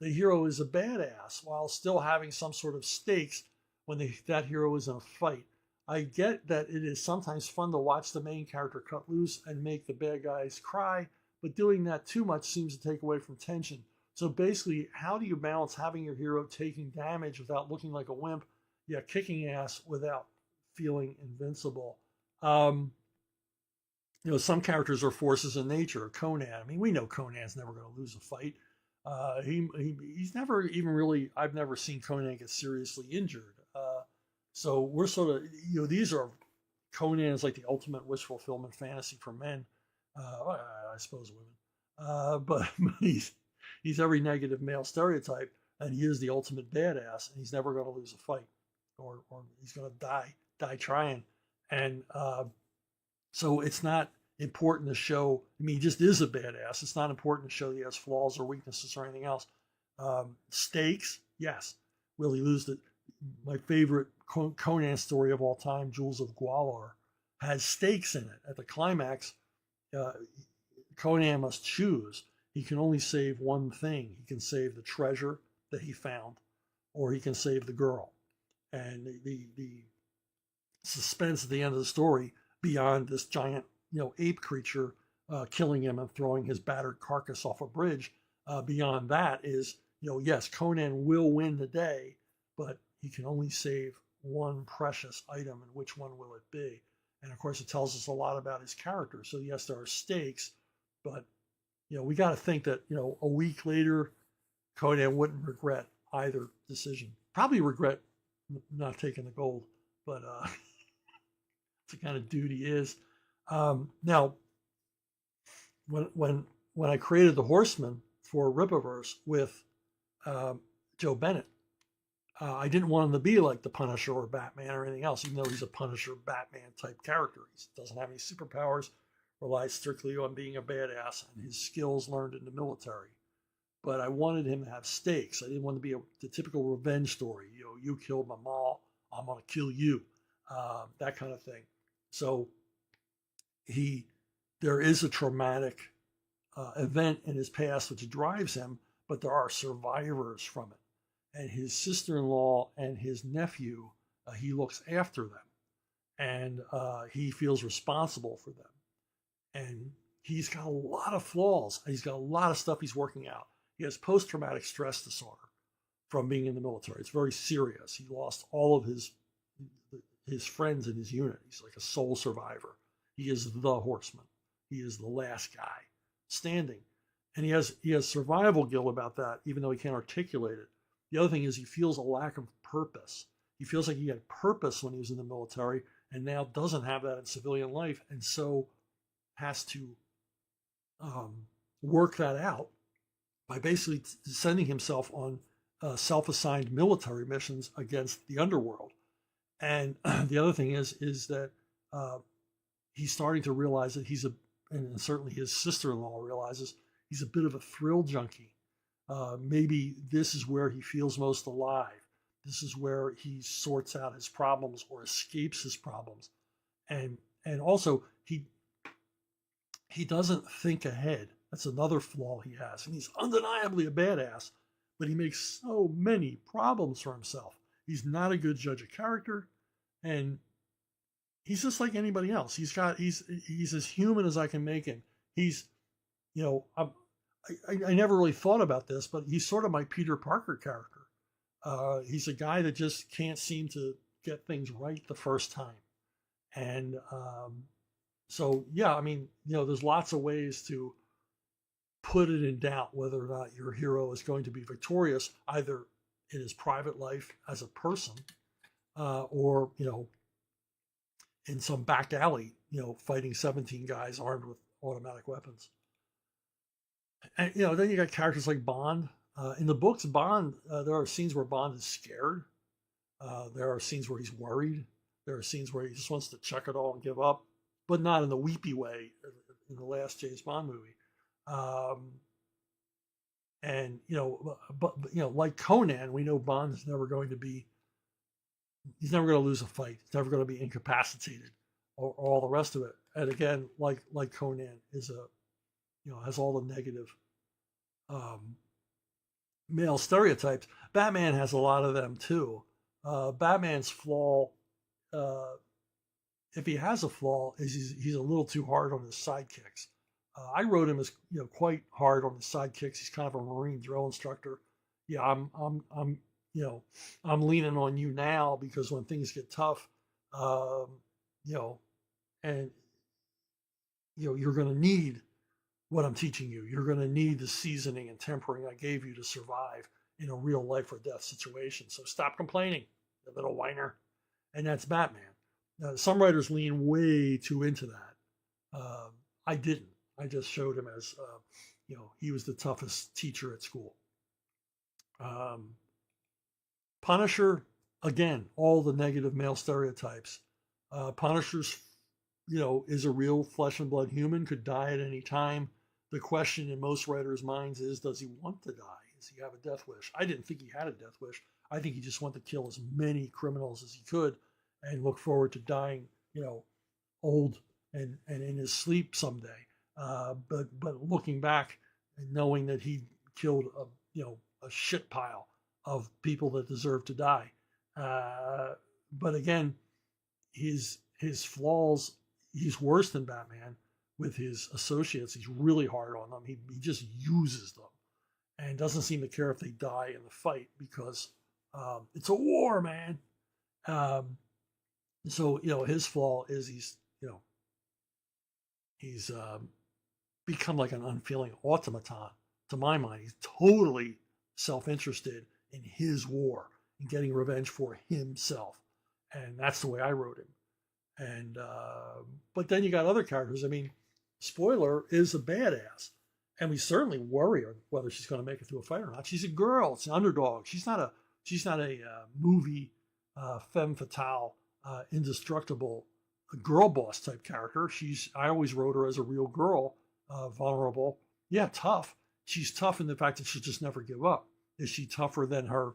the hero is a badass while still having some sort of stakes when that hero is in a fight. I get that it is sometimes fun to watch the main character cut loose and make the bad guys cry, but doing that too much seems to take away from tension. So basically, how do you balance having your hero taking damage without looking like a wimp, yet kicking ass without feeling invincible? Some characters are forces in nature. Conan, I mean, we know Conan's never going to lose a fight. He's never even really, I've never seen Conan get seriously injured. So we're sort of, these are, Conan's like the ultimate wish fulfillment fantasy for men. I suppose women. But he's every negative male stereotype, and he is the ultimate badass, and he's never going to lose a fight, or he's going to die trying. And so it's not important to show, he just is a badass. It's not important to show he has flaws or weaknesses or anything else. Stakes, yes. Will he lose it? My favorite Conan story of all time, Jewels of Gwalior, has stakes in it. At the climax, Conan must choose. He can only save one thing. He can save the treasure that he found, or he can save the girl. And the suspense at the end of the story beyond this giant, ape creature killing him and throwing his battered carcass off a bridge. Beyond that is, yes, Conan will win the day, but he can only save one precious item, and which one will it be? And of course, it tells us a lot about his character. So yes, there are stakes, but we got to think that a week later, Conan wouldn't regret either decision. Probably regret not taking the gold, but it's the kind of dude he is. Now, when I created the Horseman for Rippaverse with Joe Bennett, I didn't want him to be like the Punisher or Batman or anything else, even though he's a Punisher, Batman type character. He doesn't have any superpowers, relies strictly on being a badass and his skills learned in the military. But I wanted him to have stakes. I didn't want to be the typical revenge story. You killed my mom, I'm going to kill you, that kind of thing. So there is a traumatic event in his past which drives him, but there are survivors from it. And his sister-in-law and his nephew, he looks after them, and he feels responsible for them. And he's got a lot of flaws. He's got a lot of stuff he's working out. He has post-traumatic stress disorder from being in the military. It's very serious. He lost all of his friends in his unit. He's like a sole survivor. He is the Horseman. He is the last guy standing. And he has survival guilt about that, even though he can't articulate it. The other thing is he feels a lack of purpose. He feels like he had purpose when he was in the military and now doesn't have that in civilian life, and so has to work that out by basically sending himself on self-assigned military missions against the underworld. And the other thing is that he's starting to realize that and certainly his sister-in-law realizes, he's a bit of a thrill junkie. Maybe this is where he feels most alive. This is where he sorts out his problems or escapes his problems. And also he doesn't think ahead. That's another flaw he has. And he's undeniably a badass, but he makes so many problems for himself. He's not a good judge of character, and he's just like anybody else. He's as human as I can make him. He's, I never really thought about this, but he's sort of my Peter Parker character. He's a guy that just can't seem to get things right the first time. And so, yeah, I mean, there's lots of ways to put it in doubt whether or not your hero is going to be victorious, either in his private life as a person, or, in some back alley, fighting 17 guys armed with automatic weapons. And, then you got characters like Bond. In the books, Bond, there are scenes where Bond is scared. There are scenes where he's worried. There are scenes where he just wants to chuck it all and give up, but not in the weepy way in the last James Bond movie. And, like Conan, we know Bond is never going to lose a fight. He's never going to be incapacitated or all the rest of it. And again, like Conan is has all the negative male stereotypes. Batman has a lot of them too. Batman's flaw, if he has a flaw, is he's a little too hard on his sidekicks. I wrote him as quite hard on his sidekicks. He's kind of a Marine drill instructor. Yeah, I'm leaning on you now because when things get tough, and you're going to need what I'm teaching you. You're going to need the seasoning and tempering I gave you to survive in a real life or death situation. So stop complaining, you little whiner. And that's Batman. Some writers lean way too into that. I didn't. I just showed him as, he was the toughest teacher at school. Punisher, again, all the negative male stereotypes. Punisher's, is a real flesh and blood human, could die at any time. The question in most writers' minds is, does he want to die? Does he have a death wish? I didn't think he had a death wish. I think he just wanted to kill as many criminals as he could and look forward to dying, old and in his sleep someday. But looking back and knowing that he killed a shit pile of people that deserve to die. But again, his flaws, he's worse than Batman with his associates. He's really hard on them. He just uses them and doesn't seem to care if they die in the fight because it's a war, man. Um, so his flaw is he's become like an unfeeling automaton. To my mind, he's totally self-interested in his war and getting revenge for himself, and that's the way I wrote him. And but then you got other characters. I mean, spoiler is a badass, and we certainly worry whether she's going to make it through a fight or not. She's a girl. It's an underdog. She's not a movie femme fatale, indestructible girl boss type character. I always wrote her as a real girl, vulnerable. Yeah, tough. She's tough in the fact that she'll just never give up. Is she tougher than her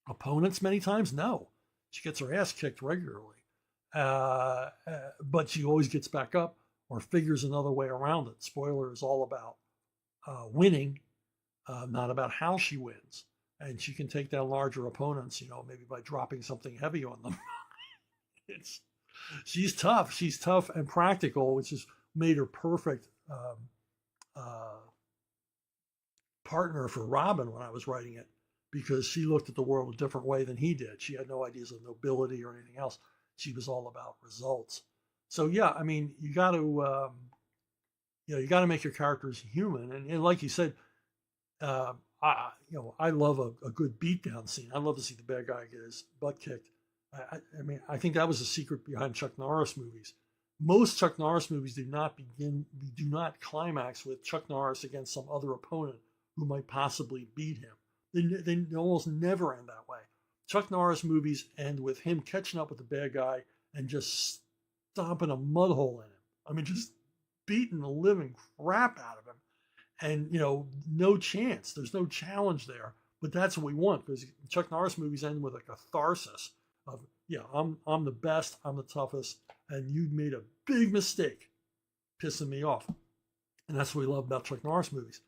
opponents many times? No. She gets her ass kicked regularly. But she always gets back up or figures another way around it. Spoiler is all about winning, not about how she wins. And she can take down larger opponents, maybe by dropping something heavy on them. She's tough. She's tough and practical, which has made her perfect partner for Robin when I was writing it, because she looked at the world a different way than he did. She had no ideas of nobility or anything else. She was all about results. So yeah, I mean, you got to make your characters human, and like you said, I love a good beatdown scene. I love to see the bad guy get his butt kicked. I mean, I think that was the secret behind Chuck Norris movies. Most Chuck Norris movies do not climax with Chuck Norris against some other opponent who might possibly beat him. They almost never end that way. Chuck Norris movies end with him catching up with the bad guy and just stomping a mud hole in him. I mean, just beating the living crap out of him. And, no chance. There's no challenge there. But that's what we want, because Chuck Norris movies end with a catharsis of, yeah, I'm the best, I'm the toughest, and you made a big mistake pissing me off. And that's what we love about Chuck Norris movies.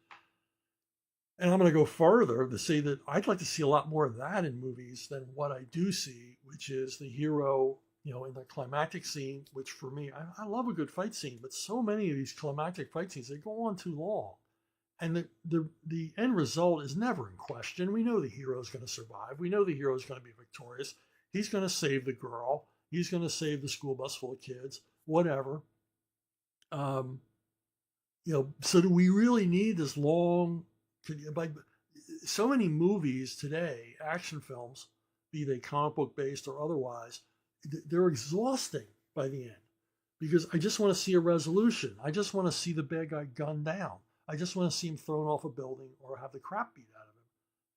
And I'm going to go further to say that I'd like to see a lot more of that in movies than what I do see, which is the hero, in the climactic scene, which for me, I love a good fight scene, but so many of these climactic fight scenes, they go on too long. And the end result is never in question. We know the hero is going to survive. We know the hero is going to be victorious. He's going to save the girl. He's going to save the school bus full of kids, whatever. So do we really need this long... So many movies today, action films, be they comic book based or otherwise, they're exhausting by the end, because I just want to see a resolution. I just want to see the bad guy gunned down. I just want to see him thrown off a building or have the crap beat out of him.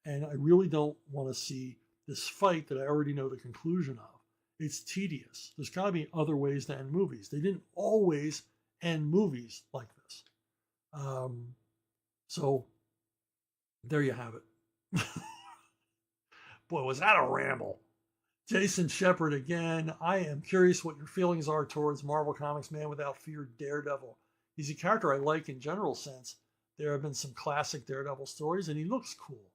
And I really don't want to see this fight that I already know the conclusion of. It's tedious. There's got to be other ways to end movies. They didn't always end movies like this. So there you have it. Boy, was that a ramble. Jason Shepard again. I am curious what your feelings are towards Marvel Comics Man Without Fear Daredevil. He's a character I like in general sense. There have been some classic Daredevil stories, and he looks cool.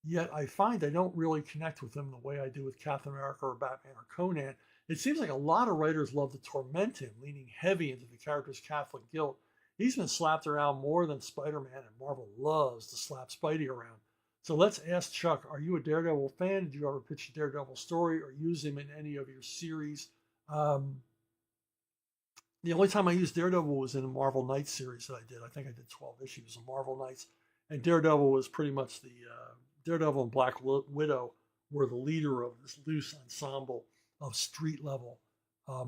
Yet I find I don't really connect with him the way I do with Captain America or Batman or Conan. It seems like a lot of writers love to torment him, leaning heavy into the character's Catholic guilt. He's been slapped around more than Spider-Man, and Marvel loves to slap Spidey around. So let's ask Chuck, are you a Daredevil fan? Did you ever pitch a Daredevil story or use him in any of your series? The only time I used Daredevil was in a Marvel Knights series that I did. I think I did 12 issues of Marvel Knights. And Daredevil was pretty much the... Daredevil and Black Widow were the leader of this loose ensemble of street-level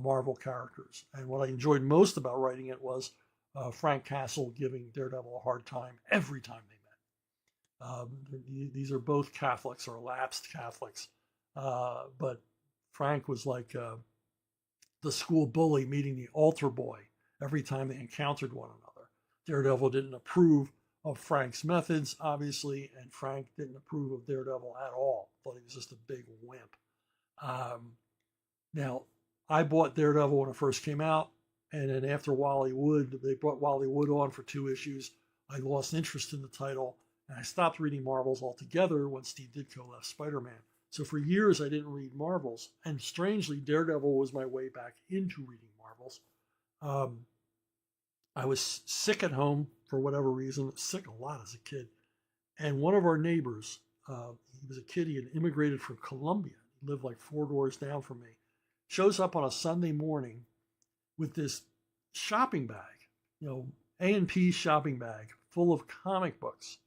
Marvel characters. And what I enjoyed most about writing it was Frank Castle giving Daredevil a hard time every time they met. These are both Catholics or lapsed Catholics. But Frank was like the school bully meeting the altar boy every time they encountered one another. Daredevil didn't approve of Frank's methods, obviously, and Frank didn't approve of Daredevil at all. Thought he was just a big wimp. Now, I bought Daredevil when it first came out, and then after Wally Wood, they brought Wally Wood on for 2 issues. I lost interest in the title, and I stopped reading Marvels altogether when Steve Ditko left Spider-Man. So for years, I didn't read Marvels, and strangely, Daredevil was my way back into reading Marvels. I was sick at home for whatever reason, sick a lot as a kid. And one of our neighbors, he was a kid, he had immigrated from Colombia. He lived like 4 doors down from me. Shows up on a Sunday morning with this shopping bag, A&P shopping bag full of comic books.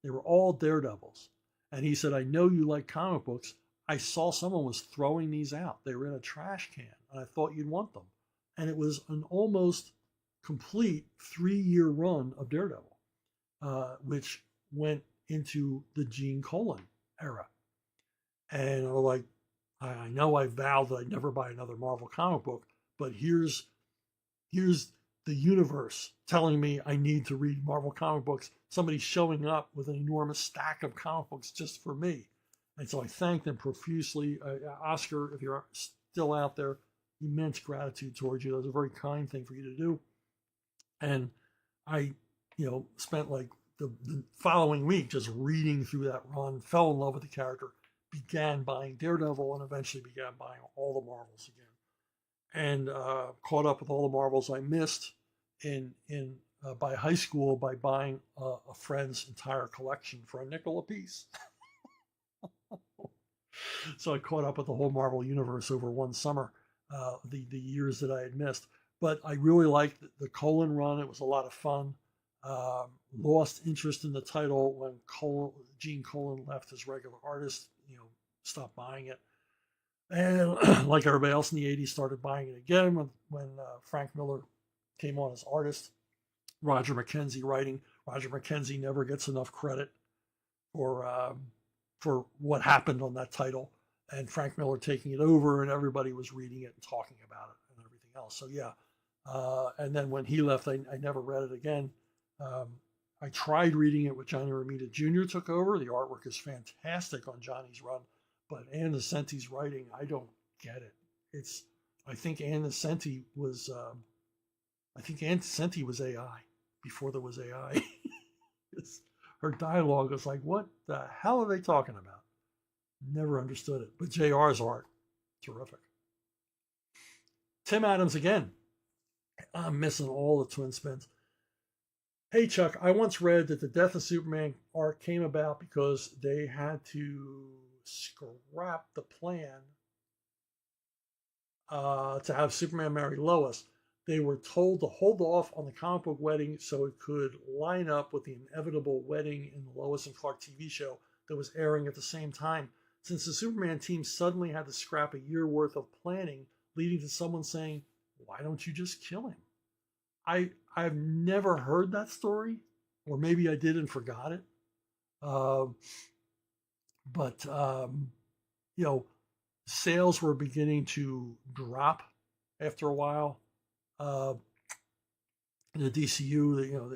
They were all Daredevils. And he said, I know you like comic books. I saw someone was throwing these out. They were in a trash can, and I thought you'd want them. And it was an almost complete 3-year run of Daredevil, which went into the Gene Colan era. And I'm like, I know I vowed that I'd never buy another Marvel comic book, but here's the universe telling me I need to read Marvel comic books. Somebody's showing up with an enormous stack of comic books just for me. And so I thanked them profusely. Oscar, if you're still out there, immense gratitude towards you. That was a very kind thing for you to do. And I, spent like the following week just reading through that run, fell in love with the character, began buying Daredevil, and eventually began buying all the Marvels again. And caught up with all the Marvels I missed by high school by buying a friend's entire collection for $0.05 a piece. So I caught up with the whole Marvel universe over one summer, the years that I had missed. But I really liked the Colan run. It was a lot of fun. Lost interest in the title when Gene Colan left as regular artist, stopped buying it. And like everybody else in the 80s, started buying it again when Frank Miller came on as artist. Roger McKenzie writing. Roger McKenzie never gets enough credit for what happened on that title. And Frank Miller taking it over, and everybody was reading it and talking about it and everything else. So yeah. And then when he left, I never read it again. I tried reading it with Johnny Romita Jr. took over. The artwork is fantastic on Johnny's run, but Ann Nocenti's writing, I don't get it. I think Ann Nocenti was AI before there was AI. Her dialogue was like, what the hell are they talking about? Never understood it. But JR's art, terrific. Tim Adams again. I'm missing all the twin spins. Hey, Chuck, I once read that the Death of Superman arc came about because they had to scrap the plan to have Superman marry Lois. They were told to hold off on the comic book wedding so it could line up with the inevitable wedding in the Lois and Clark TV show that was airing at the same time. Since the Superman team suddenly had to scrap a year worth of planning, leading to someone saying, why don't you just kill him? I've never heard that story, or maybe I did and forgot it. But sales were beginning to drop after a while. The DCU,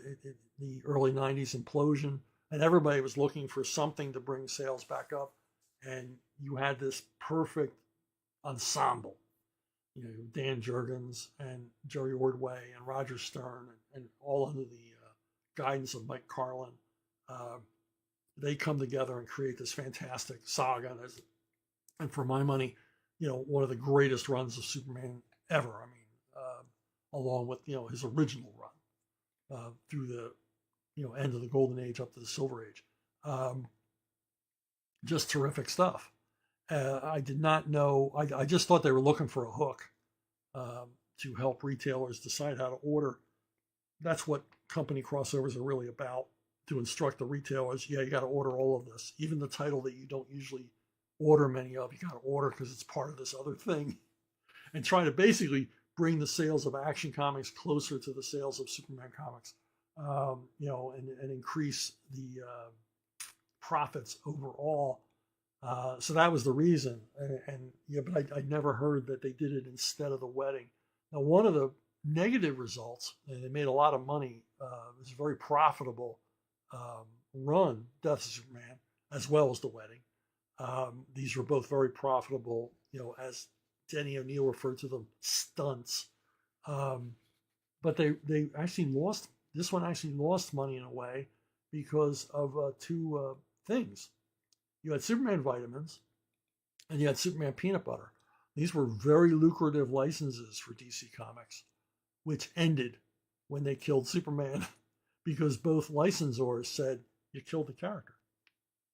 the early 90s implosion, and everybody was looking for something to bring sales back up. And you had this perfect ensemble. Dan Jurgens and Jerry Ordway and Roger Stern and all under the guidance of Mike Carlin. They come together and create this fantastic saga. And for my money, one of the greatest runs of Superman ever. I mean, along with, his original run through the, end of the Golden Age up to the Silver Age. Just terrific stuff. I did not know. I just thought they were looking for a hook to help retailers decide how to order. That's what company crossovers are really about, to instruct the retailers. Yeah, you got to order all of this. Even the title that you don't usually order many of, you got to order because it's part of this other thing. And try to basically bring the sales of Action Comics closer to the sales of Superman comics, and increase the profits overall. So that was the reason. But I never heard that they did it instead of the wedding. Now, one of the negative results, and they made a lot of money, it was a very profitable run, Death of Superman, as well as the wedding. These were both very profitable, as Denny O'Neil referred to them, stunts. But they actually lost, this one actually lost money in a way because of two things. You had Superman vitamins, and you had Superman peanut butter. These were very lucrative licenses for DC Comics. which ended when they killed Superman because both licensors said, you killed the character.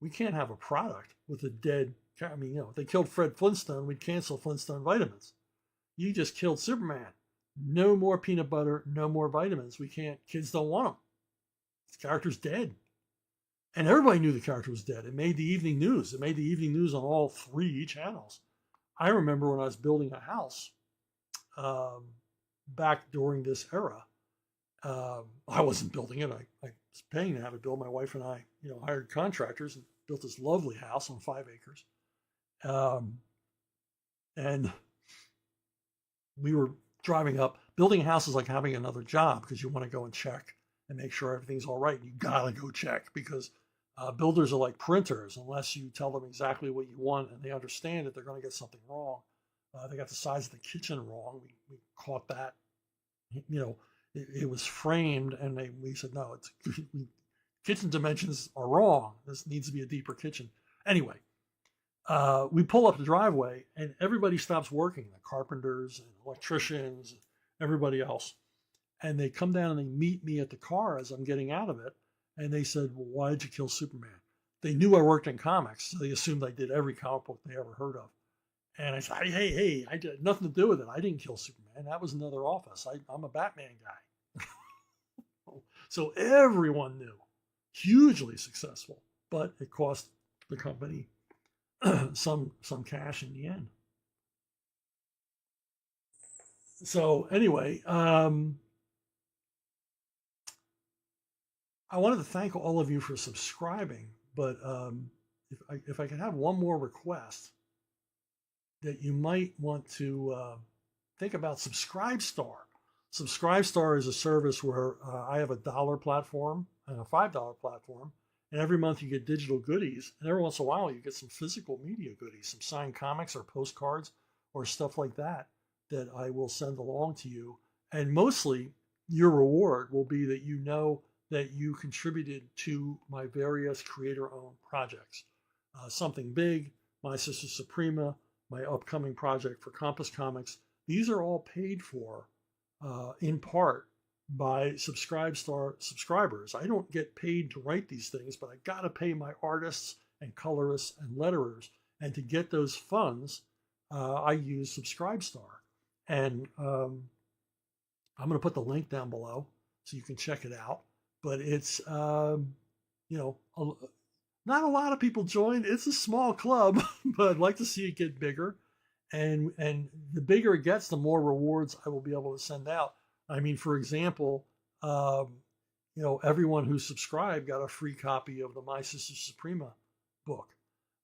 We can't have a product with a dead, I mean, if they killed Fred Flintstone, we'd cancel Flintstone vitamins. You just killed Superman. No more peanut butter, no more vitamins. We can't, kids don't want them. The character's dead. And everybody knew the character was dead. It made the evening news. It made the evening news on all 3 channels. I remember when I was building a house back during this era. I wasn't building it. I was paying to have it built. My wife and I, hired contractors and built this lovely house on 5 acres. And we were driving up. Building a house is like having another job because you want to go and check and make sure everything's all right. You gotta go check because builders are like printers. Unless you tell them exactly what you want and they understand that they're going to get something wrong. They got the size of the kitchen wrong. We caught that. It was framed, and we said no. Kitchen dimensions are wrong. This needs to be a deeper kitchen. Anyway, we pull up the driveway, and everybody stops working. The carpenters and electricians, everybody else. And they come down and they meet me at the car as I'm getting out of it. And they said, well, why did you kill Superman? They knew I worked in comics, so they assumed I did every comic book they ever heard of. And I said, hey, I did nothing to do with it. I didn't kill Superman. That was another office. I'm a Batman guy. So everyone knew. Hugely successful. But it cost the company some cash in the end. So anyway, I wanted to thank all of you for subscribing, but if I could have one more request, that you might want to think about SubscribeStar. SubscribeStar is a service where I have a $1 platform and a $5 platform, and every month you get digital goodies, and every once in a while you get some physical media goodies, some signed comics or postcards or stuff like that I will send along to you. And mostly your reward will be that you know that you contributed to my various creator-owned projects. Something Big, My Sister Suprema, my upcoming project for Compass Comics. These are all paid for in part by SubscribeStar subscribers. I don't get paid to write these things, but I got to pay my artists and colorists and letterers. And to get those funds, I use SubscribeStar. And I'm going to put the link down below so you can check it out. But it's, not a lot of people join. It's a small club, but I'd like to see it get bigger. And the bigger it gets, the more rewards I will be able to send out. I mean, for example, everyone who subscribed got a free copy of the My Sister Suprema book.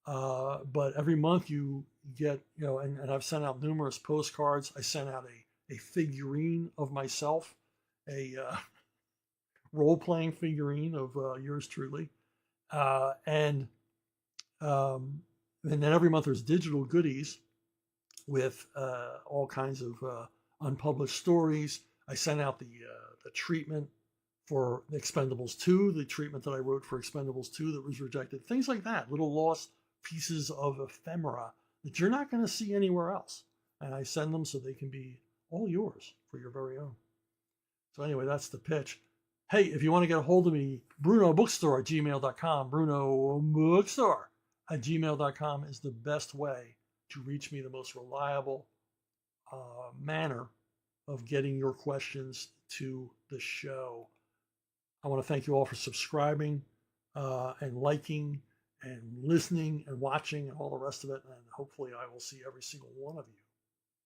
But every month you get, and I've sent out numerous postcards. I sent out a figurine of myself, a role-playing figurine of yours truly. And then every month there's digital goodies with all kinds of unpublished stories. I sent out the treatment for Expendables 2, the treatment that I wrote for Expendables 2 that was rejected. Things like that, little lost pieces of ephemera that you're not going to see anywhere else. And I send them so they can be all yours for your very own. So anyway, that's the pitch. Hey, if you want to get a hold of me, brunobookstore@gmail.com. brunobookstore@gmail.com is the best way to reach me, the most reliable manner of getting your questions to the show. I want to thank you all for subscribing and liking and listening and watching and all the rest of it. And hopefully I will see every single one of you